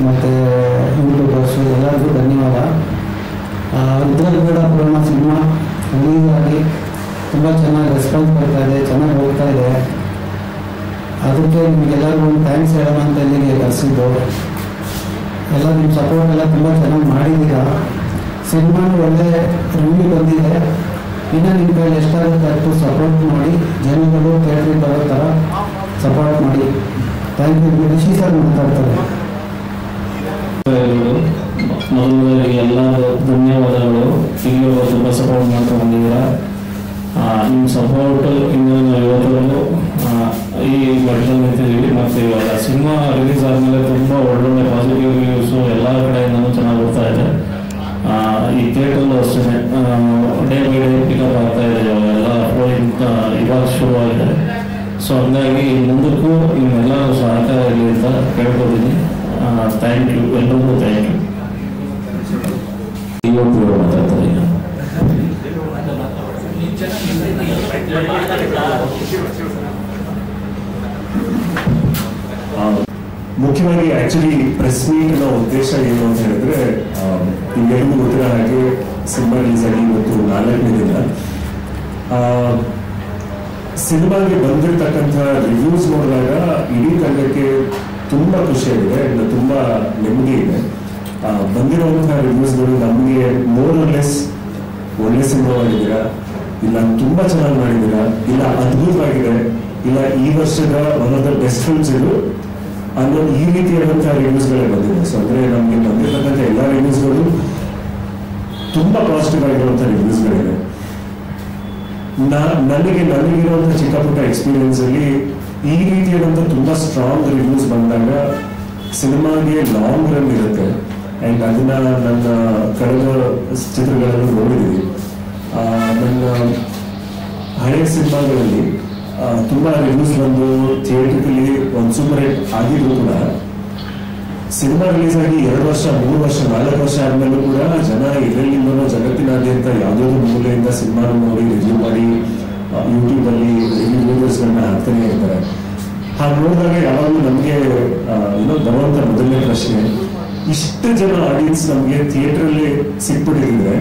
ಮತ್ತು ಯೂಟ್ಯೂಬರ್ಸು ಎಲ್ಲರಿಗೂ ಧನ್ಯವಾದ. ರುದ್ರಗೌಡ ಪುರಾಣ ಸಿನಿಮಾ ರಿಲೀಸ್ ಆಗಿ ತುಂಬ ಚೆನ್ನಾಗಿ ರೆಸ್ಪಾನ್ಸ್ ಬರ್ತಾ ಇದೆ, ಚೆನ್ನಾಗಿ ಹೋಗ್ತಾ ಇದೆ. ಅದಕ್ಕೆ ನಿಮಗೆಲ್ಲರಿಗೂ ಒಂದು ಥ್ಯಾಂಕ್ಸ್ ಹೇಳೋಣ ಅಂತ ಇಲ್ಲಿಗೆ ಕರೆಸಿದ್ದು. ಎಲ್ಲ ನಿಮ್ಮ ಸಪೋರ್ಟ್ ಎಲ್ಲ ತುಂಬ ಚೆನ್ನಾಗಿ ಮಾಡಿದ್ದೀರಾ. ಸಿನಿಮಾನು ಒಳ್ಳೆ ರಿವ್ಯೂ ಬಂದಿದೆ. ಇನ್ನು ನಿಮ್ಮ ಕೈಲಿ ಎಷ್ಟಾಗುತ್ತೆ ಅಷ್ಟು ಸಪೋರ್ಟ್ ಮಾಡಿ, ಜನಗಳು ಥಿಯೇಟ್ರಿಗೆ ಬರೋ ಥರ ಸಪೋರ್ಟ್ ಮಾಡಿ. Thank you. ರಿಷಿ ಸರ್ ಮಾತಾಡ್ತಾರೆ. ಮೊದಲನೇದಾಗಿ ಎಲ್ಲರೂ ಧನ್ಯವಾದಗಳು. ಈಗ ತುಂಬ ಸಪೋರ್ಟ್ ಮಾಡ್ಕೊಂಡು ಬಂದಿದ್ದೀರಾ. ನಿಮ್ಮ ಸಪೋರ್ಟ್ ಇನ್ನು ಇವತ್ತು ಈ ಮಟ್ಟದಲ್ಲಿ ನಿಂತಿದ್ದೀವಿ. ಮತ್ತು ಇವಾಗ ಸಿನಿಮಾ ರಿಲೀಸ್ ಆದಮೇಲೆ ತುಂಬ ಒಳ್ಳೊಳ್ಳೆ ಪಾಸಿಟಿವ್ ರಿವ್ಯೂಸು ಎಲ್ಲ ಕಡೆಯಿಂದನೂ ಚೆನ್ನಾಗಿ ಬರ್ತಾ ಇದೆ. ಈ ಥಿಯೇಟ್ರಲ್ಲೂ ಅಷ್ಟೇ ಡೇ ಬೈ ಡೇ ಪಿಕಪ್ ಆಗ್ತಾ ಇದೆ. ಇವಾಗೆಲ್ಲ ಇವಾಗ ಶುರುವಾಗಿದೆ. ಸೊ ಹಂಗಾಗಿ ಮುಂದಕ್ಕೂ ನಿಮ್ಮೆಲ್ಲರೂ ಸಹಕಾರ ಇರಲಿ ಅಂತ ಕೇಳ್ಕೊತೀನಿ. ಥ್ಯಾಂಕ್ ಯು, ಎಲ್ಲರಿಗೂ ಥ್ಯಾಂಕ್ ಯು. ಇವತ್ತು ಮಾತಾಡ್ತಾರೆ. ಮುಖ್ಯವಾಗಿ ಆಕ್ಚುಲಿ ಪ್ರೆಸ್ ಮೀಟ್ ನ ಉದ್ದೇಶ ಏನು ಅಂತ ಹೇಳಿದ್ರೆ, ನಿಮ್ಗೆಲ್ಲರಿಗೂ ಗೊತ್ತಿರೋ ಹಾಗೆ ಸಿನಿಮಾ ರಿಲೀಸ್ ಆಗಿ ಇವತ್ತು 4ನೇ ದಿನ. ಸಿನಿಮಾಗೆ ಬಂದಿರತಕ್ಕಂಥ ರಿವ್ಯೂಸ್ ನೋಡಿದಾಗ ಇಡೀ ತಂಡಕ್ಕೆ ತುಂಬಾ ಖುಷಿಯಾಗಿದೆ, ತುಂಬಾ ನೆಮ್ಮದಿ ಇದೆ. ಬಂದಿರುವಂತಹ ರಿವ್ಯೂಸ್ಗಳು ನಮಗೆ ಮೋರ್ ಆರ್ ಲೆಸ್ ಒಳ್ಳೆ ಸಿನಿಮಾ ಮಾಡಿದ್ದೀರಾ, ಇಲ್ಲ ತುಂಬಾ ಚೆನ್ನಾಗಿ ಮಾಡಿದ್ದೀರಾ, ಇಲ್ಲ ಅದ್ಭುತವಾಗಿದೆ, ಇಲ್ಲ ಈ ವರ್ಷದ one of the best films ಇದು ಅನ್ನೋ ಈ ರೀತಿಯಾದಂತಹ ರಿವ್ಯೂಸ್ಗಳೇ ಬಂದಿದೆ. ಸೊ ಅಂದ್ರೆ ನಮ್ಗೆ ಬಂದಿರತಕ್ಕಂಥ ಎಲ್ಲ ರಿವ್ಯೂಸ್ಗಳು ತುಂಬಾ ಪಾಸಿಟಿವ್ ಆಗಿರುವಂತಹ ರಿವ್ಯೂಸ್ಗಳಿದೆ. ನನಗಿರುವಂತಹ ಚಿಕ್ಕ ಪುಟ್ಟ ಎಕ್ಸ್ಪೀರಿಯನ್ಸ್ ಅಲ್ಲಿ ಈ ರೀತಿಯಾದಂತಹ ತುಂಬಾ ಸ್ಟ್ರಾಂಗ್ ರಿವ್ಯೂಸ್ ಬಂದಾಗ ಸಿನಿಮಾಗೆ ಲಾಂಗ್ ರನ್ ಇರುತ್ತೆ. ಅಂಡ್ ಅದನ್ನ ನನ್ನ ಕಳೆದ ಚಿತ್ರಗಳನ್ನು ನೋಡಿದ್ದೀವಿ. ನನ್ನ ಹಳೆಯ ಸಿನಿಮಾಗಳಲ್ಲಿ ತುಂಬಾ ರಿವ್ಯೂಸ್ ಬಂದು ಥಿಯೇಟ್ರಿಕಲಿ ಒಂದು ಸೂಪರ್ ಹಿಟ್ ಆಗಿದ್ರು ಕೂಡ ಸಿನಿಮಾ ರಿಲೀಸ್ ಆಗಿ 2 ವರ್ಷ 3 ವರ್ಷ 4 ವರ್ಷ ಆದ್ಮೇಲೂ ಕೂಡ ಜನ ಎಲ್ಲೆಲ್ಲಿಂದನೋ ಜಗತ್ತಿನಾದ್ಯಂತ ಯಾವುದಾದ್ರು ಮೂಲೆಯಿಂದ ಸಿನಿಮಾ ನೋಡಿ ರಿವ್ಯೂ ಮಾಡಿ ಯೂಟ್ಯೂಬ್ ಅಲ್ಲಿ ರಿವ್ಯೂ ವಿಡಿಯೋಸ್ಗಳನ್ನ ಹಾಕ್ತಾನೆ ಇರ್ತಾರೆ. ಹಾಗೆ ನೋಡಿದಾಗ ಯಾವಾಗಲೂ ನಮಗೆ ಬರುವಂತ ಮೊದಲನೇ ಪ್ರಶ್ನೆ, ಇಷ್ಟು ಜನ ಆಡಿಯನ್ಸ್ ನಮಗೆ ಥಿಯೇಟ್ರಲ್ಲಿ ಸಿಕ್ಬಿಟ್ಟಿದ್ರೆ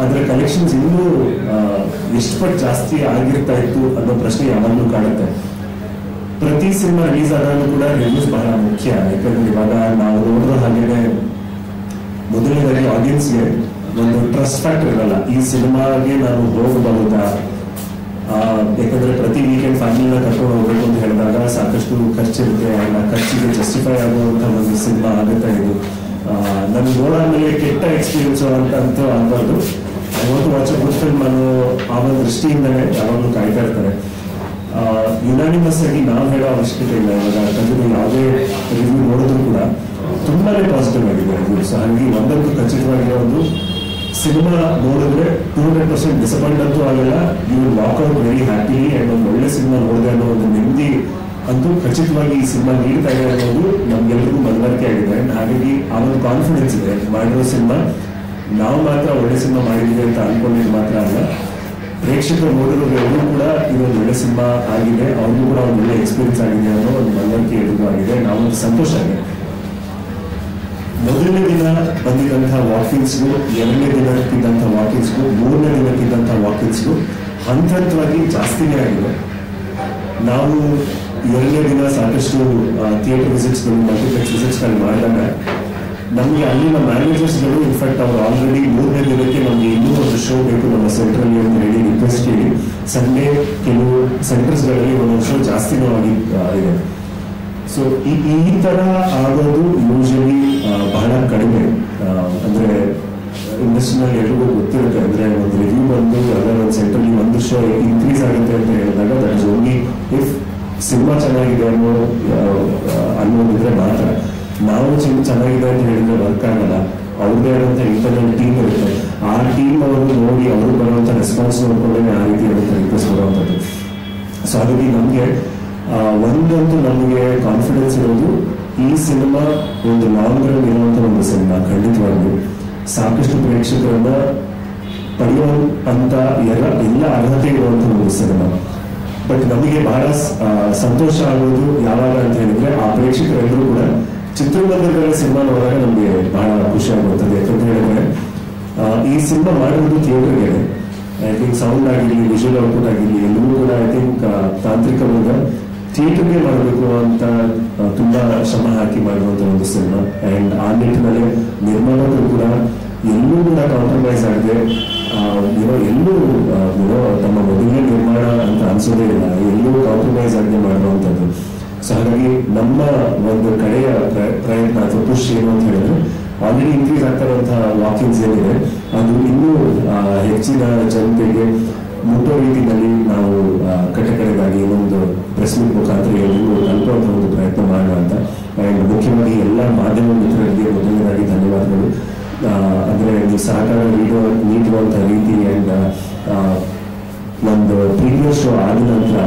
ಅದರ ಕಲೆಕ್ಷನ್ಸ್ ಇನ್ನೂ ಎಷ್ಟು ಪಟ್ಟು ಜಾಸ್ತಿ ಆಗಿರ್ತಾ ಇತ್ತು ಅನ್ನೋ ಪ್ರಶ್ನೆ ಯಾವಾಗಲೂ ಕಾಡುತ್ತೆ. ಪ್ರತಿ ಸಿನಿಮಾ ರಿಲೀಸ್ ಆದಾಗಲೂ ಕೂಡ ರಿವ್ಯೂಸ್ ಬಹಳ ಮುಖ್ಯ. ಯಾಕಂದ್ರೆ ಇವಾಗ ನಾವು ನೋಡಿರೋ ಹಾಗೇನೆ ಮೊದಲನೇದಾಗಿ ಆಡಿಯನ್ಸ್ಗೆ ಒಂದು ಟ್ರಸ್ಟ್ ಫ್ಯಾಕ್ಟರ್ ಇರಲ್ಲ. ಈ ಸಿನಿಮಾಗೆ ನಾನು ಹೋಗಬಹುದಾ, ಯಾಕಂದ್ರೆ ಪ್ರತಿ ವೀಕೆಂಡ್ ಫ್ಯಾಮಿಲಿನ ಕರ್ಕೊಂಡು ಹೋಗ್ಬೇಕು ಅಂತ ಹೇಳಿದಾಗ ಸಾಕಷ್ಟು ಖರ್ಚಿರುತ್ತೆ. ಖರ್ಚಿಗೆ ಜಸ್ಟಿಫೈ ಆಗುವಂತ ಒಂದು ಸಿನಿಮಾ ಆಗುತ್ತೆ ಇದು. ನನ್ಗೆ ನೋಡಾದ್ಮೇಲೆ ಕೆಟ್ಟ ಎಕ್ಸ್ಪೀರಿಯನ್ಸ್ ಅಂತೂ ಆಗ್ಬಾರ್ದು. I want to watch a good film ಅನ್ನೋ ಆ ಒಂದು ದೃಷ್ಟಿಯಿಂದಲೇ ಯಾವಾಗಲೂ ಕಾಯ್ತಾ ಇರ್ತಾರೆ. ಯುನಾನಿಮಸ್ ಆಗಿ ನಾವು ಹೇಳೋ ಅವಶ್ಯಕತೆ ಇಲ್ಲ. ಇವಾಗ ಯಾಕಂದ್ರೆ ಯಾವುದೇ ರಿವ್ಯೂ ನೋಡಿದ್ರು ಕೂಡ ತುಂಬಾನೇ ಪಾಸಿಟಿವ್ ಆಗಿದೆ ರಿವ್ಯೂಸ್. ಹಾಗಾಗಿ ಒಂದಂತೂ ಖಚಿತವಾಗಿರೋ ಒಂದು ಸಿನಿಮಾ ನೋಡಿದ್ರೆ 200% ಡಿಸಪಾಯಿಂಟ್ ಅಂತೂ ಆಗಲ್ಲ. You will walk out very happily. And ಒಂದು ಒಳ್ಳೆ ಸಿನಿಮಾ ನೋಡಿದೆ ಅನ್ನೋ ಒಂದು ನೆಮ್ಮದಿ ಅಂತೂ ಖಚಿತವಾಗಿ ಈ ಸಿನಿಮಾ ನೀಡ್ತಾ ಇದೆ ಅನ್ನೋದು ನಮ್ಗೆಲ್ರಿಗೂ ಮನವರಿಕೆ ಆಗಿದೆ. ಹಾಗಾಗಿ ಆ ಒಂದು ಕಾನ್ಫಿಡೆನ್ಸ್ ಇದೆ. ಮಾಡಿರೋ ಸಿನಿಮಾ ನಾವು ಮಾತ್ರ ಒಳ್ಳೆ ಸಿನಿಮಾ ಮಾಡಿದ್ದೀವಿ ಅಂತ ಅನ್ಕೊಂಡಿದ್ದು ಮಾತ್ರ ಅಲ್ಲ, ಪ್ರೇಕ್ಷಕರು ನೋಡಿರೋರು ಕೂಡ ಇದೊಂದು ಒಳ್ಳೆ ಸಿನಿಮಾ ಆಗಿದೆ, ಅವ್ರಿಗೂ ಕೂಡ ಒಂದು ಒಳ್ಳೆ ಎಕ್ಸ್ಪೀರಿಯನ್ಸ್ ಆಗಿದೆ ಅನ್ನೋ ಒಂದು ಮನವರಿಕೆ ಎಲ್ರಿಗೂ ಆಗಿದೆ. ನಾವೊಂದು ಸಂತೋಷ ಆಗಿದೆ. ಮೊದಲನೇ ದಿನ ಬಂದಿದ್ದಂತಹ ವಾಕಿಂಗ್ಸ್ಗೂ, 2ನೇ ದಿನಕ್ಕಿದ್ದಂತಹ ವಾಕಿಂಗ್ಸ್ಗೂ, 3ನೇ ದಿನಕ್ಕಿದ್ದಂತಹ ವಾಕಿಂಗ್ಸ್ಗೂ ಹಂತವಾಗಿ ಜಾಸ್ತಿನೇ ಆಗಿದೆ. ನಾವು 2ನೇ ದಿನ ಸಾಕಷ್ಟು ಥಿಯೇಟರ್ ವಿಸಿಟ್ಸ್ಗಳು, ಮಲ್ಟಿಪ್ಲೆಕ್ಸ್ ವಿಸಿಟ್ಸ್ಗಳು ಮಾಡಿದಾಗ ನಮಗೆ ಅಲ್ಲಿನ ಮ್ಯಾನೇಜರ್ಸ್ಗಳು ಇನ್ಫ್ಯಾಕ್ಟ್ ಅವರು ಆಲ್ರೆಡಿ 3ನೇ ದಿನಕ್ಕೆ ನಮಗೆ ಇನ್ನೂ ಒಂದು ಶೋ ಬೇಕು ನಮ್ಮ ಸೆಂಟ್ರಲ್ಲಿ ಅಂತ ಹೇಳಿ ರಿಕ್ವೆಸ್ಟ್ ಕೇಳಿ ಸಂಡೇ ಕೆಲವು ಸೆಂಟರ್ಸ್ಗಳಲ್ಲಿ ಒಂದೊಂದು ಶೋ ಜಾಸ್ತಿನೂ ಇದೆ. ಸೊ ಈ ತರ ಆಗೋದು ಯೂಶಲಿ ಬಹಳ ಕಡಿಮೆ. ಅಂದ್ರೆ ಇಂಡಸ್ಟ್ರಿನಲ್ಲಿ ಎಲ್ರಿಗೂ ಗೊತ್ತಿರುತ್ತೆ. ಅಂದ್ರೆ ಒಂದು ರಿವ್ಯೂ ಬಂದು ಯಾವ್ದಾರ ಒಂದು ಸೆಂಟ್ರಲ್ಲಿ ಒಂದು ಶೋ ಇನ್ಕ್ರೀಸ್ ಆಗುತ್ತೆ ಅಂತ ಹೇಳಿದಾಗ that is only if cinema ಚೆನ್ನಾಗಿದೆ ಅನ್ನೋದಿದ್ರೆ ಮಾತ್ರ. ನಾವು ಚೆನ್ನಾಗಿದೆ ಅಂತ ಹೇಳಿದ್ರೆ ವರ್ಕ್ ಆಗಲ್ಲ. ಅವ್ರದ್ದೇ ಆದಂಥ ಇಂಟರ್ನಲ್ ಟೀಮ್ ಇರುತ್ತೆ. ಆ ಟೀಮ್ ಅವರು ನೋಡಿ ಅವರು ಬರುವಂಥ ರೆಸ್ಪಾನ್ಸ್ ನೋಡ್ಕೊಂಡೇ ಆ ರೀತಿ ರಿಕ್ವೆಸ್ಟ್ ಬರುವಂಥದ್ದು. ಸೊ ಹಾಗಾಗಿ ನಮಗೆ ಒಂದಂತೂ ನಮಗೆ ಕಾನ್ಫಿಡೆನ್ಸ್ ಇರೋದು ಈ ಸಿನಿಮಾ ಒಂದು ಲಾಂಗ್ ರನ್ ಇರುವಂಥ ಒಂದು ಸಿನಿಮಾ. ಖಂಡಿತವಾಗ್ಲೂ ಸಾಕಷ್ಟು ಪ್ರೇಕ್ಷಕರನ್ನ ಪಡೆಯುವಂತ ಎಲ್ಲ ಅರ್ಹತೆ ಇರುವಂಥ ಒಂದು ಸಿನಿಮಾ. ಬಟ್ ನಮಗೆ ಬಹಳ ಸಂತೋಷ ಆಗೋದು ಯಾವಾಗ ಅಂತ ಹೇಳಿದ್ರೆ ಆ ಪ್ರೇಕ್ಷಕರೆಲ್ಲರೂ ಕೂಡ ಚಿತ್ರರಂಗದಲ್ಲಿ ಸಿನಿಮಾ ನೋಡಿದಾಗ ನಮಗೆ ಬಹಳ ಖುಷಿ ಆಗುತ್ತದೆ. ಯಾಕಂತ ಹೇಳಿದ್ರೆ ಈ ಸಿನಿಮಾ ಮಾಡಿರೋದು ಥಿಯೇಟರ್ಗೆ. ಐ ಥಿಂಕ್ ಸೌಂಡ್ ಆಗಿರಲಿ, ವಿಜುವಲ್ ಔಟ್ಪುಟ್ ಆಗಿರಲಿ, ಎಲ್ಲವೂ ಕೂಡ ಐ ಥಿಂಕ್ ತಾಂತ್ರಿಕವಾದ ಥಿಯೇಟರ್ಗೆ ಮಾಡಬೇಕು ಅಂತ ತುಂಬಾ ಶ್ರಮ ಹಾಕಿ ಮಾಡಿರುವಂತ ಒಂದು ಸಿನಿಮಾ. ಅಂಡ್ ಆ ನಿಟ್ಟಿನಲ್ಲಿ ನಿರ್ಮಾಪಕರು ಕೂಡ ಎಲ್ಲೂ ಕೂಡ ಕಾಂಪ್ರಮೈಸ್ ಆಗದೆ ಎಲ್ಲೂ ತಮ್ಮ ಮೊದಲನೇ ನಿರ್ಮಾಣ ಅಂತ ಅನ್ಸೋದೇ ಇಲ್ಲ, ಎಲ್ಲೂ ಕಾಂಪ್ರಮೈಸ್ ಆಗದೆ ಮಾಡಿರುವಂಥದ್ದು. ಸೊ ಹಾಗಾಗಿ ನಮ್ಮ ಒಂದು ಕಡೆಯ ಪ್ರಯತ್ನ ಅಥವಾ ಪುಷ್ ಏನು ಅಂತ ಹೇಳಿದ್ರೆ ಆಲ್ರೆಡಿ ಇನ್ಕ್ರೀಸ್ ಆಗ್ತಾ ಇರುವಂತಹ ವಾಕಿಂಗ್ಸ್ ಏನಿದೆ ಅದು ಇನ್ನೂ ಹೆಚ್ಚಿನ ಜನತೆಗೆ ಮುಟ್ಟೋ ರೀತಿಯಲ್ಲಿ ನಾವು ಕಟ್ಟಕಡೆಗಾಗಿ ಇನ್ನೊಂದು ಪ್ರೆಸ್ ಮೀಟ್ ಮುಖಾಂತರ ಎಲ್ಲರಿಗೂ ತಲುಪುವಂತ ಒಂದು ಪ್ರಯತ್ನ ಮಾಡೋಣ ಅಂತ. ಅಂಡ್ ಮುಖ್ಯವಾಗಿ ಎಲ್ಲ ಮಾಧ್ಯಮ ಮಿತ್ರರಿಗೆ ಮೊದಲನೇದಾಗಿ ಧನ್ಯವಾದಗಳು. ಅಂದ್ರೆ ನೀವು ಸಹಕಾರ ನೀಡುವಂತ ರೀತಿ ಅಂಡ್ ಒಂದು ಪ್ರೀವಿಯಸ್ ಶೋ ಆದ ನಂತರ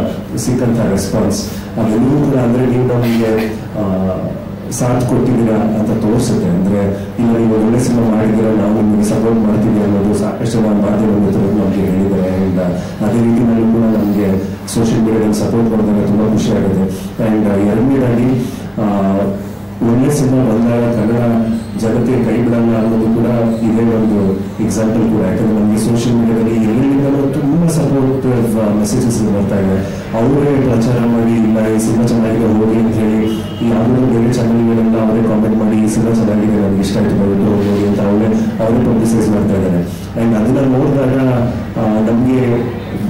ಸಿಕ್ಕಂತ ರೆಸ್ಪಾನ್ಸ್ ಅವೆಲ್ಲವೂ ಕೂಡ ಅಂದ್ರೆ ನೀವು ನಮಗೆ ಸಾಥ್ ಕೊಟ್ಟಿದ್ದೀರಾ ಅಂತ ತೋರಿಸುತ್ತೆ. ಅಂದ್ರೆ ಇಲ್ಲ ನೀವು ಒಳ್ಳೆ ಸಿನಿಮಾ ಮಾಡಿದ್ದೀರಾ, ನಾವು ನಿಮಗೆ ಸಪೋರ್ಟ್ ಮಾಡ್ತೀವಿ ಅನ್ನೋದು ಸಾಕಷ್ಟು ಜನ ಮಾಧ್ಯಮ ಮಿತ್ರರು ನಮಗೆ ಹೇಳಿದ್ದಾರೆ. ಅಂಡ್ ಅದೇ ರೀತಿಯಲ್ಲಿ ಕೂಡ ನಮಗೆ ಸೋಷಿಯಲ್ ಮೀಡಿಯಾದಲ್ಲಿ ಸಪೋರ್ಟ್ ಮಾಡಿದಾಗ ತುಂಬಾ ಖುಷಿ ಆಗುತ್ತೆ. ಅಂಡ್ ಎರಡನೇದಾಗಿ ಒಳ್ಳೆ ಸಿನಿಮಾ ಬಂದಾಗ ಕನ್ನಡ ಜನತೆ ಕೈ ಬಿಡಲ್ಲ ಅನ್ನೋದು ಕೂಡ ಇದೇ ಒಂದು ಎಕ್ಸಾಂಪಲ್ ಕೂಡ. ಯಾಕಂದ್ರೆ ನಮಗೆ ಸೋಷಿಯಲ್ ಮೀಡಿಯಾದಲ್ಲಿ ಎಲ್ಲರಿಂದಲೂ ತುಂಬಾ ಸಪೋರ್ಟಿವ್ ಮೆಸೇಜಸ್ ಬರ್ತಾ ಇದೆ. ಅವರೇ ಪ್ರಚಾರ ಮಾಡಿ ಇಲ್ಲ ಈ ಸಿನಿಮಾ ಚೆನ್ನಾಗಿದೆ ಹೋಗಿ ಅಂತ ಹೇಳಿ ಯಾವುದೋ ಬೇರೆ ಚಾನಲ್ಗಳೆಲ್ಲ ಅವರೇ ಕಾಮೆಂಟ್ ಮಾಡಿ ಈ ಸಿನಿಮಾ ಚೆನ್ನಾಗಿದೆ ನಮ್ಗೆ ಇಷ್ಟ ಆಯ್ತು ಹೋಗಿ ಹೋಗಿ ಅಂತ ಅವರೇ ಪಬ್ಲಿಸೈಸ್ ಮಾಡ್ತಾ ಇದ್ದಾರೆ. ಅಂಡ್ ಅದನ್ನ ನೋಡಿದಾಗ ನಮ್ಗೆ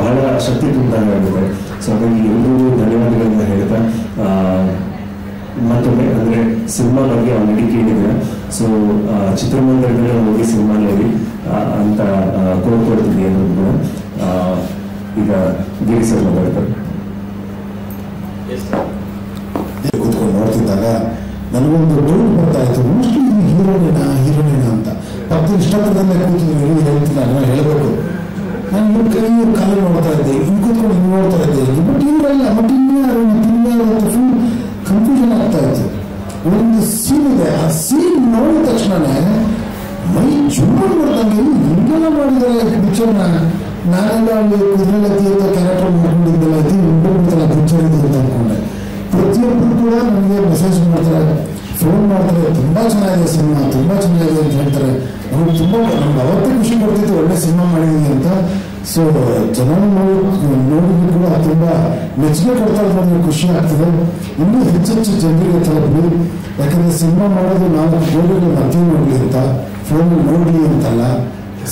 ಬಹಳ ಶಕ್ತಿ ತುಂಬಿದಾಗುತ್ತೆ. ಸೊ ಹಾಗಾಗಿ ಎಲ್ಲರೂ ಧನ್ಯವಾದಗಳನ್ನ ಹೇಳ್ತಾ ಮತ್ತೊಮ್ಮೆ ಅಂದ್ರೆ ಸಿನಿಮಾ ಬಗ್ಗೆ ಆಲ್ರೆಡಿ ಕೇಳಿದ್ರೆ ಸೊ ಚಿತ್ರಮಂದಿರದಲ್ಲಿ ಹೋಗಿ ಸಿನಿಮಾ ನೋಡಿ ಅಂತ ಕೋರ್ಕೊಡ್ತೀನಿ ಅನ್ನೋದು ಕೂಡ ಈಗ ಗಿರಿ ಸರ್ ಮಾತಾಡ್ತಾರೆ. ಕೂತ್ಕೊಂಡು ನೋಡ್ತಿದ್ದಾಗ ನನಗೊಂದು ಡೌಟ್ ಬರ್ತಾ ಇತ್ತು, ಮೋಸ್ಟ್ಲಿ ಹೀರೋಯಿನ ಅಂತ. ಪಕ್ಕದ ಇಷ್ಟಪಟ್ಟದಲ್ಲೇ ಕೂತಿದ್ರು ಹೇಳ್ತಿಲ್ಲ, ನಾನು ಹೇಳಬೇಕು. ನಾನು ಇವ್ರ ಕೈ ಕಾಲು ನೋಡ್ತಾ ಇದ್ದೆ, ಇನ್ನು ಕೂತ್ಕೊಂಡು ಹಿಂಗೆ ನೋಡ್ತಾ ಇದ್ದೆ. ಬಟ್ ಇವರಲ್ಲ, ಬಟ್ ಇನ್ಯಾರು ಫುಲ್ ಕನ್ಫ್ಯೂಷನ್ ಆಗ್ತಾ ಇತ್ತು. ಒಂದು ಸೀನ್ ಇದೆ, ಆ ಸೀನ್ ನೋಡಿದ ತಕ್ಷಣನೇ ಮೈ ಜುಮ್ಮ ಮಾಡ್ದಂಗೆ ಹಿಂಗೆಲ್ಲ ಮಾಡಿದರೆ ಪಿಕ್ಚರ್ನ. ನಾನೆಲ್ಲ ಅಲ್ಲಿ ಕುದುರೆಲತ್ತಿ ಅಂತ ಕ್ಯಾರೆಕ್ಟರ್ ಮಾಡ್ಕೊಂಡಿದ್ದೆಲ್ಲ ಐತಿ ಉಂಟಲ್ಲ ಪಿಕ್ಚರ್ ಇದೆ ಅಂತ ಅಂದ್ಕೊಂಡೆ. ಪ್ರತಿಯೊಬ್ಬರು ಕೂಡ ನನಗೆ ಮೆಸೇಜ್ ಮಾಡ್ತಾರೆ, ಫೋನ್ ಮಾಡ್ತಾರೆ, ತುಂಬಾ ಚೆನ್ನಾಗಿದೆ ಸಿನಿಮಾ, ತುಂಬಾ ಚೆನ್ನಾಗಿದೆ ಅಂತ ಹೇಳ್ತಾರೆ. ನಮ್ಗೆ ತುಂಬಾ ನಮ್ಗೆ ಅವತ್ತೇ ಖುಷಿ ಕೊಡ್ತಿತ್ತು ಒಳ್ಳೆ ಸಿನಿಮಾ ಮಾಡಿದೀನಿ ಅಂತ. ಸೊ ಜನ ನೋಡಿದ್ರು ಕೂಡ ತುಂಬಾ ಮೆಚ್ಚುಗೆ ಕೊಡ್ತಾ ಇರೋದು ಖುಷಿ ಆಗ್ತದೆ. ಇನ್ನೂ ಹೆಚ್ಚೆಚ್ಚು ಜನರಿಗೆ ತಲುಪಲಿ. ಯಾಕಂದ್ರೆ ಸಿನಿಮಾ ಮಾಡೋದು ನಾವು ಗೋಡೆಗಳ ಮಧ್ಯೆ ನೋಡ್ಲಿ ಅಂತ, ಫೋನ್ ನೋಡ್ಲಿ ಅಂತಲ್ಲ.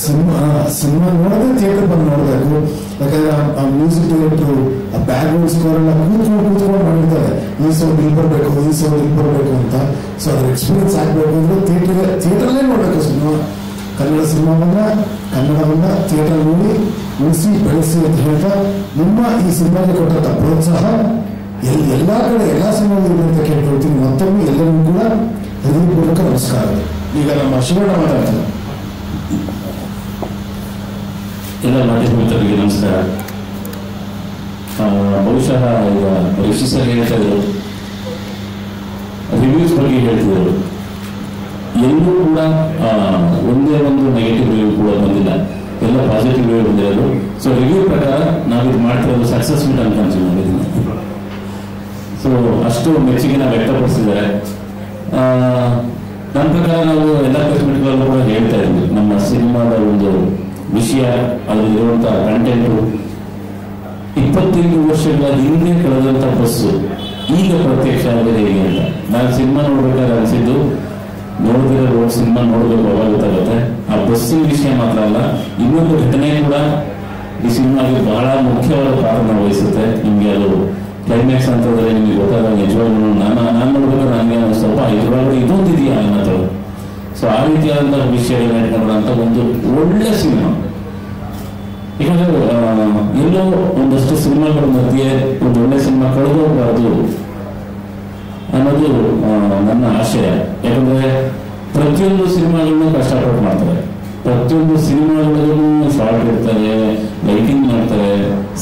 ಸಿನಿಮಾ ನೋಡೋದೇ ಥಿಯೇಟರ್ ಬಂದು ನೋಡಬೇಕು. ಯಾಕಂದ್ರೆ ಆ ಮ್ಯೂಸಿಕ್ ಡೈರೆಕ್ಟ್ರು ಆ ಬ್ಯಾಕ್ಗ್ರೌಂಡ್ ಸ್ಕೋರ್ ಎಲ್ಲ ಕೂತ್ಕೊಂಡು ಮಾಡಿರ್ತಾರೆ, ಈ ಸೌಂಡ್ ಇಲ್ಲಿ ಬರಬೇಕು, ಈ ಸೌಂಡ್ ಇಲ್ಲಿ ಬರಬೇಕು ಅಂತ. ಸೊ ಅದ್ರ ಎಕ್ಸ್ಪೀರಿಯನ್ಸ್ ಆಗಬೇಕು ಅಂದ್ರೆ ಥಿಯೇಟರ್ಲೇ ನೋಡಬೇಕು ಸಿನಿಮಾ. ಕನ್ನಡ ಸಿನಿಮಾ ಕನ್ನಡವನ್ನ ಥಿಯೇಟರ್ ನೋಡಿ ಉಳಿಸಿ ಬೆಳೆಸಿ ಅಂತ ಹೇಳ್ತಾ ನಿಮ್ಮ ಈ ಸಿನಿಮಾಗೆ ಕೊಟ್ಟಂತ ಪ್ರೋತ್ಸಾಹ ಎಲ್ಲಾ ಕಡೆ ಎಲ್ಲಾ ಸಿನಿಮಾಗಳು ಅಂತ ಕೇಳ್ಕೊಳ್ತೀನಿ. ಮತ್ತೊಮ್ಮೆ ಎಲ್ಲರಿಗೂ ಕೂಡ ಹೃದಯಪೂರ್ವಕ ನಮಸ್ಕಾರ. ಈಗ ನಮ್ಮ ಶಿವಣ್ಣ ಮಾತಾಡ್ತಾರೆ. ಎಲ್ಲ ಮಾಧ್ಯಮ ಮಿತ್ರರಿಗೆ ನಮಸ್ಕಾರ. ಬಹುಶಃ ಈಗ ರಿಷಿ ಸರ್ ಹೇಳ್ತಾ ಇದ್ರು, ರಿವ್ಯೂಸ್ ಬಗ್ಗೆ ಹೇಳ್ತಿದ್ರು. ಎಲ್ಲೂ ಕೂಡ ಒಂದೇ ಒಂದು ನೆಗೆಟಿವ್ ರಿವ್ಯೂ ಕೂಡ ಬಂದಿಲ್ಲ, ಎಲ್ಲ ಪಾಸಿಟಿವ್ ರಿವ್ಯೂ ಬಂದಿರೋದು. ಸೊ ರಿವ್ಯೂ ಪ್ರಕಾರ ನಾವಿದು ಮಾಡ್ತಿರೋದು ಸಕ್ಸಸ್ಫುಲ್ ಅಂತ ಅನ್ಸಿದ್ದೀನಿ. ಸೊ ಅಷ್ಟು ಮೆಚ್ಚುಗೆನ ವ್ಯಕ್ತಪಡಿಸಿದ್ದಾರೆ. ನನ್ನ ಪ್ರಕಾರ ನಾವು ಎಲ್ಲ ಪ್ರೆಸ್ ಮೀಟ್ಗಳಲ್ಲೂ ಕೂಡ ಹೇಳ್ತಾ ಇದ್ವಿ, ನಮ್ಮ ಸಿನಿಮಾದ ಒಂದು ವಿಷಯ, ಅದರಲ್ಲಿರುವಂಥ ಕಂಟೆಂಟು 25 ವರ್ಷಗಳ ಹಿಂದೆ ಕಳೆದಂಥ ಬಸ್ಸು ಈಗ ಪ್ರತ್ಯಕ್ಷ ಆಗಿದೆ ಹೇಗೆ ಅಂತ. ನಾನು ಸಿನಿಮಾ ನೋಡ್ಬೇಕಾದ್ರೆ ಅನಿಸಿದ್ದು, ನೋಡಿದ್ರೆ ರೋಡ್ ಸಿನಿಮಾ ನೋಡಬೇಕು ಅವಾಗ ಗೊತ್ತಾಗುತ್ತೆ. ಆ ಬಸ್ಸಿನ ವಿಷಯ ಮಾತ್ರ ಅಲ್ಲ, ಇನ್ನೊಂದು ಘಟನೆ ಕೂಡ ಈ ಸಿನಿಮಾಗೆ ಬಹಳ ಮುಖ್ಯವಾದ ಪಾತ್ರ ವಹಿಸುತ್ತೆ. ನಿಮಗೆ ಅದು ಕ್ಲೈಮ್ಯಾಕ್ಸ್ ಅಂತಂದ್ರೆ ನಿಮಗೆ ಗೊತ್ತಾಗ ನಿಜವಾಗ್ಲೂ ನಾನು ನೋಡ್ಬೇಕಾದ್ರೆ ನನಗೆ ಸ್ವಲ್ಪ ಇದ್ರೊಳಗಡೆ ಇದೊಂದಿದೆಯಾ ಅನ್ನೋದು. ಸೊ ಆ ರೀತಿಯಾದಂತಹ ವಿಷಯಗಳನ್ನ ಇಟ್ಕೊಂಡಂತ ಒಂದು ಒಳ್ಳೆ ಸಿನಿಮಾ. ಯಾಕಂದ್ರೆ ಎಲ್ಲೋ ಒಂದಷ್ಟು ಸಿನಿಮಾಗಳ ಮಧ್ಯೆ ಒಂದು ಒಳ್ಳೆ ಸಿನಿಮಾ ಕಳೆದೋಗ್ಬಾರ್ದು ಅನ್ನೋದು ನನ್ನ ಆಶಯ. ಯಾಕಂದ್ರೆ ಪ್ರತಿಯೊಂದು ಸಿನಿಮಾಗಳನ್ನು ಕಷ್ಟಪಟ್ಟು ಮಾಡ್ತಾರೆ, ಪ್ರತಿಯೊಂದು ಸಿನಿಮಾಗಳಿಗೂ ಶಾರ್ಟ್ ಇರ್ತಾರೆ, ಲೈಟಿಂಗ್ ಮಾಡ್ತಾರೆ,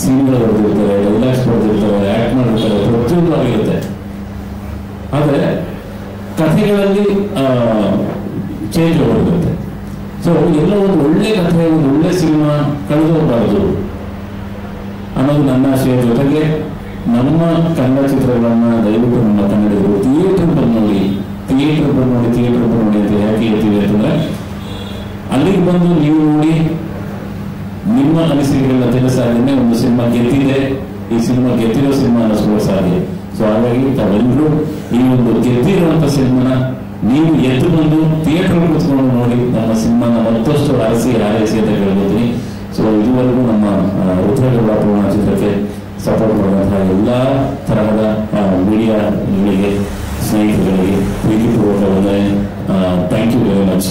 ಸೀನ್ಗಳು ಬರೆದಿರ್ತಾರೆ, ಡೈಲಾಗ್ಸ್ ಬರೆದಿರ್ತಾರೆ, ಆಕ್ಟ್ ಮಾಡಿರ್ತಾರೆ, ಪ್ರತಿಯೊಂದು ಆಗಿರುತ್ತೆ. ಆದರೆ ಕಥೆಗಳಲ್ಲಿ ಚೇಂಜ್ ಹೋಗಿರುತ್ತೆ. ಸೊ ಎಲ್ಲ ಒಂದು ಒಳ್ಳೆ ಕಥೆ, ಒಂದು ಒಳ್ಳೆ ಸಿನಿಮಾ ಕಳೆದೋಗ್ಬಾರ್ದು ಅನ್ನೋದು ನನ್ನ ಆಶಯ. ಜೊತೆಗೆ ನಮ್ಮ ಕನ್ನಡ ಚಿತ್ರಗಳನ್ನ ದಯವಿಟ್ಟು ನಮ್ಮ ಕನ್ನಡಿಗರು ಥಿಯೇಟರ್ ಬಂದು ನೋಡಿ, ಥಿಯೇಟರ್ ನೋಡಿ ಅಂತ ಯಾಕೆ ಹೇಳ್ತೀವಿ ಅಂತಂದ್ರೆ ಅಲ್ಲಿಗೆ ಬಂದು ನೀವು ನೋಡಿ ನಿಮ್ಮ ಅನಿಸಿಕೆಗಳನ್ನ ತಿಳಿಸಾದ್ರೆ ಒಂದು ಸಿನಿಮಾ ಗೆದ್ದಿದೆ, ಈ ಸಿನಿಮಾ ಗೆದ್ದಿರೋ ಸಿನಿಮಾ ಅನ್ನಿಸ್ಕೊಳ್ಳೋ ಸಾಧ್ಯ. ಸೊ ಹಾಗಾಗಿ ತಾವೆಲ್ಲರೂ ಈ ಒಂದು ಗೆದ್ದಿರುವಂತ ಸಿನಿಮಾನ ನೀವು ಎದ್ದು ಬಂದು ಥಿಯೇಟರ್ ಕೂತ್ಕೊಂಡು ನೋಡಿ ನಮ್ಮ ಸಿನಿಮಾನ ಮತ್ತಷ್ಟು ಆರಿಸಿ ಅಂತ ಹೇಳ್ಬೋತೀನಿ. ಸೊ ಇದುವರೆಗೂ ನಮ್ಮ ರುದ್ರಗೌಡ ಪೂರ್ಣ ಚಿತ್ರಕ್ಕೆ ಸಪೋರ್ಟ್ ಮಾಡುವಂತಹ ಎಲ್ಲ ತರಹದ ಮೀಡಿಯಾಗಳಿಗೆ, ಸ್ನೇಹಿತರಿಗೆ ಪ್ರೀತಿಪೂರ್ವಕ ವಂದನೆ. Thank you very much.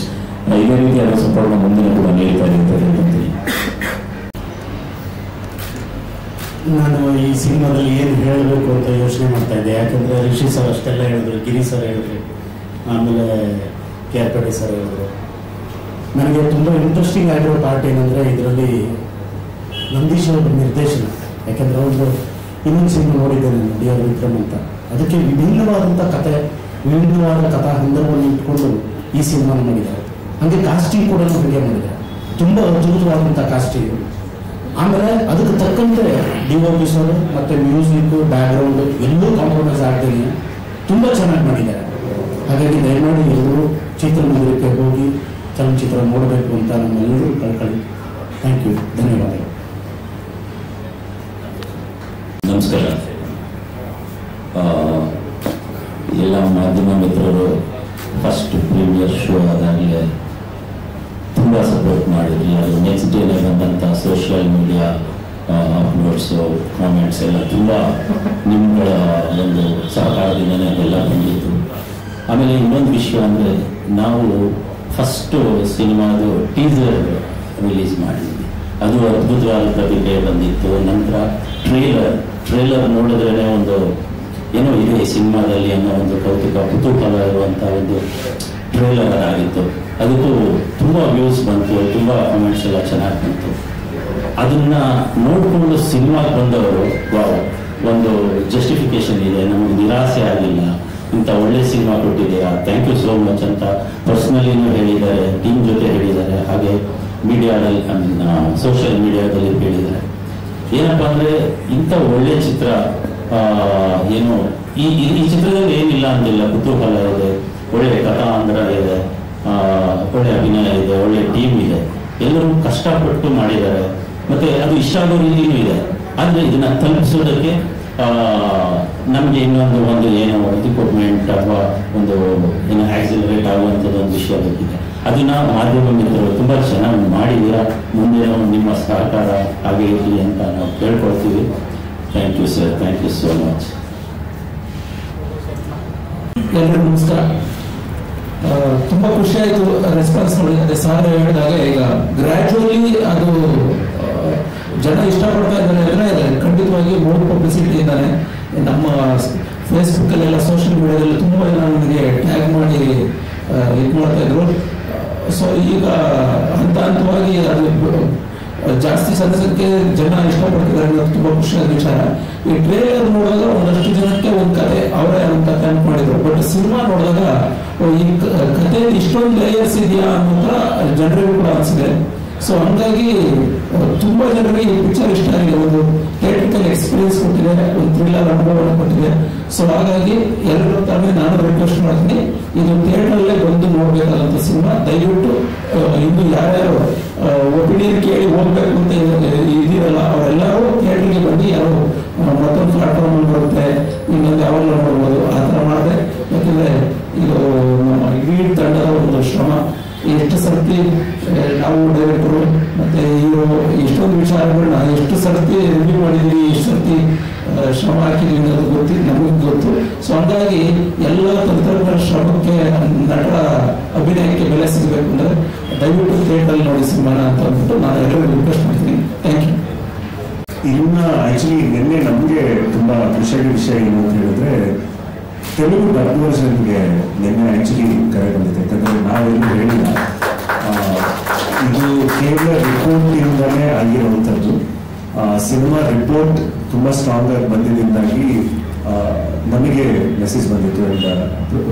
ಇದೇ ರೀತಿಯಾದ ಸಪೋರ್ಟ್ ಮುಂದಿನ ಕೂಡ ನೀಡ್ತಾ ಇದೆ ಅಂತ ಹೇಳ್ತೀನಿ. ನಾನು ಈ ಸಿನಿಮಾದಲ್ಲಿ ಏನು ಹೇಳಬೇಕು ಅಂತ ಯೋಚನೆ ಮಾಡ್ತಾ ಇದ್ದೆ. ಯಾಕಂದರೆ ರಿಷಿ ಸರ್ ಅಷ್ಟೆಲ್ಲ ಹೇಳಿದ್ರು, ಗಿರಿ ಸರ್ ಹೇಳಿದ್ರು, ಆಮೇಲೆ ಕ್ಯಾಪೇಟೆ ಸರ್ ಹೇಳಿದ್ರು. ನನಗೆ ತುಂಬ ಇಂಟ್ರೆಸ್ಟಿಂಗ್ ಆಗಿರೋ ಪಾರ್ಟ್ ಏನಂದರೆ ಇದರಲ್ಲಿ ನಂದೀಶ್ ಅವರ ನಿರ್ದೇಶನ. ಯಾಕೆಂದರೆ ಅವರು ಇನ್ನೊಂದು ಸಿನಿಮಾ ನೋಡಿದ್ದೇನೆ, ಡಿಯರ್ ವಿಕ್ರಮ್ ಅಂತ. ಅದಕ್ಕೆ ವಿಭಿನ್ನವಾದಂಥ ಕಥೆ, ವಿಭಿನ್ನವಾದ ಕಥಾ ಸಂದರ್ಭವನ್ನು ಇಟ್ಕೊಂಡು ಈ ಸಿನಿಮಾನ ಮಾಡಿದ್ದಾರೆ. ಹಾಗೆ ಕಾಸ್ಟಿಂಗ್ ಕೂಡ ಹಾಗೆ ಮಾಡಿದ್ದಾರೆ, ತುಂಬ ಅದ್ಭುತವಾದಂಥ ಕಾಸ್ಟಿಂಗ್. ಆಮೇಲೆ ಅದಕ್ಕೆ ತಕ್ಕಂತೆ DOP ಸರ್ ಮತ್ತು ಮ್ಯೂಸಿಕ್, ಬ್ಯಾಕ್ಗ್ರೌಂಡ್ ಎಲ್ಲೂ ಕಾಂಪ್ರಮೈಸ್ ಆಗ್ತೀನಿ, ತುಂಬ ಚೆನ್ನಾಗಿ ಮಾಡಿದ್ದಾರೆ. ಹಾಗಾಗಿ ದಯಮಾಡಿ ಎಲ್ಲರೂ ಚಿತ್ರಮಂದಿರಕ್ಕೆ ಹೋಗಿ ಚಲನಚಿತ್ರ ನೋಡಬೇಕು ಅಂತ ನಮ್ಮೆಲ್ಲರೂ ಕಳ್ಕೊಳ್ಳಿ. ಥ್ಯಾಂಕ್ ಯು, ಧನ್ಯವಾದಗಳು. ನಮಸ್ಕಾರ. ಎಲ್ಲ ಮಾಧ್ಯಮ ಮಿತ್ರರು ಫಸ್ಟ್ ಪ್ರೀಮಿಯರ್ ಶೋ ಆದಾಗಲೇ ತುಂಬ ಸಪೋರ್ಟ್ ಮಾಡಿದ್ರಿ. ಅದು ನೆಕ್ಸ್ಟ್ ಡೇನೇ ಬಂದಂಥ ಸೋಷಿಯಲ್ ಮೀಡಿಯಾ ಅಪ್ಲೋಡ್ಸು, ಕಾಮೆಂಟ್ಸ್ ಎಲ್ಲ ತುಂಬ ನಿಮ್ಮಗಳ ಒಂದು ಸಹಕಾರದಿಂದನೇ ಎಲ್ಲ ಬಂದಿತ್ತು. ಆಮೇಲೆ ಇನ್ನೊಂದು ವಿಷಯ ಅಂದರೆ ನಾವು ಫಸ್ಟು ಸಿನಿಮಾದು ಟೀಸರ್ ರಿಲೀಸ್ ಮಾಡಿದ್ವಿ, ಅದು ಅದ್ಭುತವಾದ ಪ್ರತಿಕ್ರಿಯೆ ಬಂದಿತ್ತು. ನಂತರ ಟ್ರೇಲರ್ ನೋಡಿದ್ರೇ ಒಂದು ಏನೋ ಇದೆ ಸಿನಿಮಾದಲ್ಲಿ ಅನ್ನೋ ಒಂದು ಕುತೂಹಲ ಇರುವಂಥ ಒಂದು ಟ್ರೇಲರ್ ಆಗಿತ್ತು. ಅದಕ್ಕೂ ತುಂಬ ವ್ಯೂಸ್ ಬಂತು, ತುಂಬ ಕಾಮೆಂಟ್ಸ್ ಎಲ್ಲ ಚೆನ್ನಾಗಿ ಬಂತು. ಅದನ್ನ ನೋಡಿಕೊಂಡು ಸಿನಿಮಾಗೆ ಬಂದವರು ಒಂದು ಜಸ್ಟಿಫಿಕೇಶನ್ ಇದೆ, ನಮಗೆ ನಿರಾಸೆ ಆಗಿಲ್ಲ, ಇಂಥ ಒಳ್ಳೆ ಸಿನಿಮಾ ಕೊಟ್ಟಿದ್ದೀರಾ, ಥ್ಯಾಂಕ್ ಯು ಸೋ ಮಚ್ ಅಂತ ಪರ್ಸ್ನಲಿನೂ ಹೇಳಿದ್ದಾರೆ, ಟೀಮ್ ಜೊತೆ ಹೇಳಿದ್ದಾರೆ, ಹಾಗೆ ಮೀಡಿಯಾದಲ್ಲಿ ಸೋಷಿಯಲ್ ಮೀಡಿಯಾದಲ್ಲಿ ಹೇಳಿದ್ದಾರೆ. ಏನಪ್ಪ ಅಂದರೆ ಇಂಥ ಒಳ್ಳೆ ಚಿತ್ರ ಏನು ಈ ಚಿತ್ರದಲ್ಲಿ ಏನಿಲ್ಲ ಅಂತಿಲ್ಲ, ಕುತೂಹಲ ಇದೆ, ಒಳ್ಳೆ ಕಥಾಂತರ ಇದೆ, ಒಳ್ಳೆ ಅಭಿನಯ ಇದೆ, ಒಳ್ಳೆ ಟೀಮ್ ಇದೆ, ಎಲ್ಲರೂ ಕಷ್ಟಪಟ್ಟು ಮಾಡಿದ್ದಾರೆ, ಮತ್ತೆ ಅದು ಇಷ್ಟ ಆಗೋ ರೀತಿಯೂ ಇದೆ. ಆದರೆ ಇದನ್ನ ತಲುಪಿಸೋದಕ್ಕೆ ನಮಗೆ ಇನ್ನೊಂದು ಏನೋ ಇಕ್ವಿಪ್ಮೆಂಟ್ ಅಥವಾ ಒಂದು ಏನೋ ಆಕ್ಸಿಲರೇಟ್ ಆಗುವಂಥದ್ದು ಒಂದು ವಿಷಯ ಬೇಕಿದೆ. ಅದನ್ನ ಮಾಧ್ಯಮ ಮಿತ್ರರು ತುಂಬ ಚೆನ್ನಾಗಿ ಮಾಡಿದ್ದೀರಾ. ಮುಂದೆ ನಿಮ್ಮ ಸಹಕಾರ ಹಾಗೆ ಇರಲಿ ಅಂತ ನಾವು ಕೇಳ್ಕೊಳ್ತೀವಿ. Thank you sir, thank you so much. ಎಲ್ಲರಿಗೂ ನಮಸ್ಕಾರ. ತುಂಬ ಖುಷಿ ಆಯಿತು ರೆಸ್ಪಾನ್ಸ್ ನೋಡಿದರೆ. ಸಾರ್ ಹೇಳಿದಾಗ ಈಗ ಗ್ರ್ಯಾಜುವಲಿ ಅದು ಜನ ಇಷ್ಟಪಡ್ತಾ ಇದ್ದಾರೆ ಅಂದರೆ ಖಂಡಿತವಾಗಿ ಮೋರ್ ಪಬ್ಲಿಸಿಟಿ ಇದ್ದಾನೆ. ನಮ್ಮ ಫೇಸ್ಬುಕ್ಕಲ್ಲೆಲ್ಲ ಸೋಷಿಯಲ್ ಮೀಡಿಯಾದಲ್ಲಿ ತುಂಬ ಜನ ನನಗೆ ಟ್ಯಾಗ್ ಮಾಡಿ ಇದು ಮಾಡ್ತಾ ಇದ್ರು. ಸೊ ಈಗ ಹಂತವಾಗಿ ಅದು ಜಾಸ್ತಿ ಸಂಖ್ಯೆ ಜನ ಇಷ್ಟಪಡ್ತಿದ್ದಾರೆ ಅನ್ನೋದು ತುಂಬ ಖುಷಿಯಾದ ವಿಚಾರ. ಈ ಟ್ರೇಲರ್ ನೋಡಿದಾಗ ಒಂದಷ್ಟು ಜನಕ್ಕೆ ಒಂದು ಕತೆ ಅವರೇ ಅಂತ ಕನೆಕ್ಟ್ ಮಾಡಿದ್ರು. ಬಟ್ ಸಿನಿಮಾ ನೋಡಿದಾಗ ಈ ಕಥೆಯಲ್ಲಿ ಇಷ್ಟೊಂದು ಲೇಯರ್ಸ್ ಇದೆಯಾ ಅನ್ನೋ ಜನರಿಗೂ ಕೂಡ ಅನಿಸಿದೆ. ಸೊ ಹಂಗಾಗಿ ತುಂಬ ಜನರಿಗೆ ಈ ಪಿಕ್ಚರ್ ಇಷ್ಟ ಆಗಿದೆ, ಒಂದು ಥಿಯೇಟ್ರಿಕಲ್ ಎಕ್ಸ್ಪೀರಿಯನ್ಸ್ ಕೊಟ್ಟಿದೆ, ಒಂದು ಥ್ರಿಲ್ಲರ್ ಅನುಭವವನ್ನು ಕೊಟ್ಟಿದೆ. ಸೊ ಹಾಗಾಗಿ ಎಲ್ಲರೂ ತಾನೇ ನಾನು ರಿಕ್ವೆಸ್ಟ್ ಮಾಡ್ತೀನಿ, ಇದು ಥಿಯೇಟರಲ್ಲೇ ಬಂದು ನೋಡಬೇಕಾದಂಥ ಸಿನಿಮಾ. ದಯವಿಟ್ಟು ಇನ್ನು ಯಾರ್ಯಾರು ಒಪಿನಿಯನ್ ಕೇಳಿ ಹೋಗ್ಬೇಕು ಅಂತ ಇದಿರಲ್ಲ ಅವರೆಲ್ಲರೂ ಥಿಯೇಟ್ರಿಗೆ ಬಂದು ಯಾರು ಮತ್ತೊಂದು ಪ್ಲಾಟ್ಫಾರ್ಮ್ ಬರುತ್ತೆ, ಇನ್ನೊಂದು ಯಾವಾಗಲೂ ನೋಡ್ಬೋದು, ಆ ಥರ ಮಾಡಿದೆ. ಯಾಕೆಂದರೆ ಇದು ನಮ್ಮ ಇಡೀ ತಂಡದ ಒಂದು ಶ್ರಮ. ಎಷ್ಟು ಸರ್ತಿ ನಾವು ಡೈರೆಕ್ಟರು ಮತ್ತು ಹೀರೋ ಎಷ್ಟೊಂದು ವಿಚಾರಗಳನ್ನ ಎಷ್ಟು ಸರ್ತಿ ರಿವ್ಯೂ ಮಾಡಿದ್ದೀವಿ, ಎಷ್ಟು ಸರ್ತಿ ಶ್ರಮ ಹಾಕಿದ್ದೀವಿ ಅನ್ನೋದು ನಮಗೆ ಗೊತ್ತು. ಸೊ ಹಂಗಾಗಿ ಎಲ್ಲ ತಂತ್ರಜ್ಞರ ಶ್ರಮಕ್ಕೆ, ನಟರ ಅಭಿನಯಕ್ಕೆ ಬೆಲೆ ಸಿಗಬೇಕು ಅಂದರೆ ದಯವಿಟ್ಟು ಥಿಯೇಟರ್ ನೋಡಿ ಸಿನಿಮಾನ ಅಂತ ಅಂದ್ಬಿಟ್ಟು ನಾನು ಎಲ್ಲರಿಗೂ ರಿಕ್ವೆಸ್ಟ್ ಮಾಡ್ತೀನಿ. Thank you. ಇನ್ನ ಆಕ್ಚುಲಿ ನಿನ್ನೆ ನಮಗೆ ತುಂಬಾ ಖುಷಿಯಾದ ವಿಷಯ ಏನು ಅಂತ ಹೇಳಿದ್ರೆ, ತೆಲುಗು ಡಬ್ ವರ್ಷನ್ಗೆ ನಿನ್ನೆ ಆಕ್ಚುಲಿ ಕರೆ ಬಂದಿದೆ. ಯಾಕಂದ್ರೆ ನಾವೆಲ್ಲೂ ಹೇಳಿಲ್ಲ, ಇದು ಕೇವಲ ರಿಪೋರ್ಟಿಂದಲೇ ಆಗಿರುವಂಥದ್ದು. ಸಿನಿಮಾ ರಿಪೋರ್ಟ್ ತುಂಬಾ ಸ್ಟ್ರಾಂಗ್ ಆಗಿ ಬಂದಿದ್ದರಿಂದಾಗಿ ನಮಗೆ ಮೆಸೇಜ್ ಬಂದಿತ್ತು,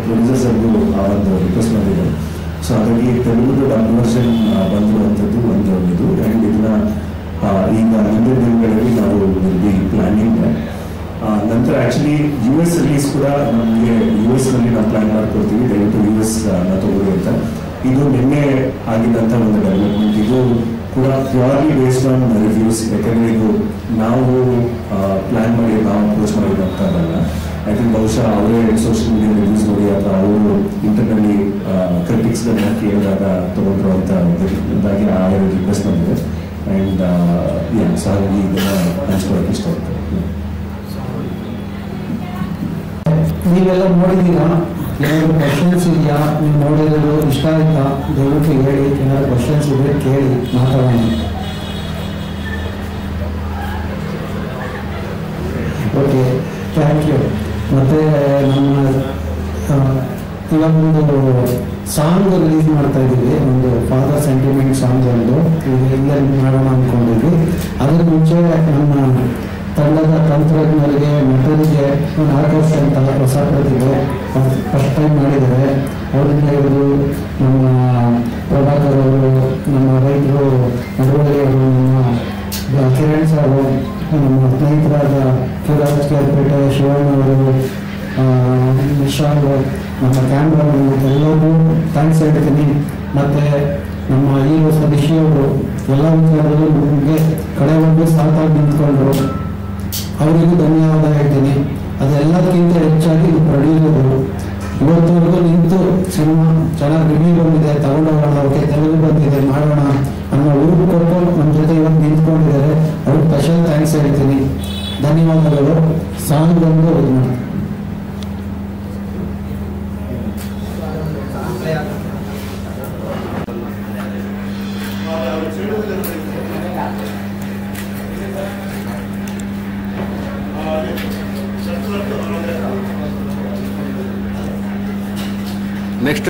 ಪ್ರೊಡ್ಯೂಸರ್ಸ್ಗೂ ಆ ಒಂದು ರಿಕ್ವೆಸ್ಟ್ ಬಂದಿದೆ. ಸೊ ಹಾಗಾಗಿ ತೆಲುಗು ಡಬ್ ವರ್ಷನ್ ಬಂದಿರುವಂಥದ್ದು ಒಂದು ಇದು. ಆ್ಯಂಡ್ ಇದನ್ನ ಈಗ ಮುಂದಿನ ದಿನಗಳಲ್ಲಿ ನಾವು ಪ್ಲಾನಿಂಗ್ ನಂತರ ಆಕ್ಚುಲಿ US ರಿಲೀಸ್ ಕೂಡ ನಮಗೆ US ನಲ್ಲಿ ನಾವು ಪ್ಲಾನ್ ಮಾಡ್ಕೊಳ್ತೀವಿ, ದಯವಿಟ್ಟು US ತಗೊಳ್ಳಿ ಅಂತ. ಇದು ನಿನ್ನೆ ಆಗಿದ್ದಂಥ ಒಂದು ಡೆವಲಪ್ಮೆಂಟ್. ಇದು ಕೂಡ ಪ್ಯೂರ್ಲಿ ಬೇಸ್ಡ್ ಆನ್ ರಿವ್ಯೂಸ್. ಯಾಕಂದ್ರೆ ಇದು ನಾವು ಪ್ಲಾನ್ ಮಾಡಿ ನಾವು ಅಪ್ರೋಚ್ ಮಾಡಿದಂಥದ್ದಲ್ಲ. ಐ ಥಿಂಕ್ ಬಹುಶಃ ಅವರೇ ಸೋಷಿಯಲ್ ಮೀಡಿಯಾ ರಿವ್ಯೂಸ್ ನೋಡಿ ಅಥವಾ ಅವರು ಇಂಟರ್ನಲ್ಲಿ ಕ್ರಿಟಿಕ್ಸ್ಗಳನ್ನ ಕೇಳಿದಾಗ ತಗೊಂಡ್ರು ಅಂತ ಇದಾಗಿ ಆ ರಿಕ್ವೆಸ್ಟ್ ಬಂದಿದೆ. ಆ್ಯಂಡ್ ಸೊ ಹಾಗಾಗಿ ಇದನ್ನ ಹಂಚ್ಕೊಳ್ಳೋಕೆ ಇಷ್ಟಪಡ್ತಾರೆ. ನೀವೆಲ್ಲ ನೋಡಿದ್ದೀರಾ? ಏನಾದ್ರು ಕ್ವಶನ್ಸ್ ಇದೆಯಾ? ನೀವು ನೋಡಿರೋದು ಇಷ್ಟ ಆಯ್ತಾ? ದಯವಿಟ್ಟು ಹೇಳಿ. ಏನಾದ್ರು ಕ್ವಶನ್ಸ್ ಇದ್ರೆ ಕೇಳಿ, ಮಾತಾಡೋಣ. Okay, thank you. ಮತ್ತು ನಮ್ಮ ಇವೊಂದು ಸಾಂಗ್ ರಿಲೀಸ್ ಮಾಡ್ತಾ ಇದ್ದೀವಿ, ಒಂದು ಫಾದರ್ ಸೆಂಟಿಮೆಂಟ್ ಸಾಂಗ್ ಒಂದು ಇಲ್ಲೇ ಮಾಡೋಣ ಅಂದ್ಕೊಂಡಿದ್ವಿ. ಅದ್ರ ಮುಂಚೆ ನಮ್ಮ ತಂಡದ ತಂತ್ರಜ್ಞರಿಗೆ ನಟರಿಗೆ ಒಂದು ಆಕರ್ಷ ಅಂತ ಹೊಸ ಪ್ರತಿಭೆ ಫಸ್ಟ್ ಟೈಮ್ ಮಾಡಿದ್ದಾರೆ. ಅವರಿಂದ ಇವರು ನಮ್ಮ ಪ್ರಭಾಕರ್ ಅವರು, ನಮ್ಮ ರೈತರು ನಡುವಳಿ ಅವರು, ನಮ್ಮ ಕಿರಣ್ ಸಾರು, ನಮ್ಮ ಸ್ನೇಹಿತರಾದ ಕಿರಾಜ್ ಕೇರ್ಪೇಟೆ ಶಿವಣ್ಣ ಅವರು, ನಿಶಾಂತ್, ನಮ್ಮ ಕ್ಯಾಮ್ರಾಮನ್ ಎಲ್ಲರಿಗೂ ಥ್ಯಾಂಕ್ಸ್ ಹೇಳ್ತೀನಿ. ಮತ್ತು ನಮ್ಮ ಹೀರೋ ಸತೀಶ್ ಅವರು ಎಲ್ಲ ವಿಚಾರದಲ್ಲೂ ನಮಗೆ ಕಡೆವರೆಗೂ ಸಾಕಾಗಿ ನಿಂತ್ಕೊಂಡ್ರು, ಅವರಿಗೂ ಧನ್ಯವಾದ ಹೇಳ್ತೀನಿ. ಅದೆಲ್ಲದಕ್ಕಿಂತ ಹೆಚ್ಚಾಗಿ ಪ್ರೊಡ್ಯೂಸರು ಇವತ್ತವರೆಗೂ ನಿಂತು ಸಿನಿಮಾ ಚೆನ್ನಾಗಿ ರಿವ್ಯೂ ಬಂದಿದೆ, ತಗೊಂಡೋಗೋಣ, ಓಕೆ ತೆಲುಗು ಬಂದಿದೆ, ಮಾಡೋಣ ಅನ್ನೋ ಊರು ಕೊಟ್ಟು ನಮ್ಮ ಜೊತೆ ಇವತ್ತು ನಿಂತ್ಕೊಂಡಿದ್ದಾರೆ. ಅವ್ರಿಗೆ ಸ್ಪೆಷಲ್ ಥ್ಯಾಂಕ್ಸ್ ಹೇಳ್ತೀನಿ. ಧನ್ಯವಾದಗಳು. ಸಾಂಗ್ ಬಂದು ಇದು ಮಾಡಿ.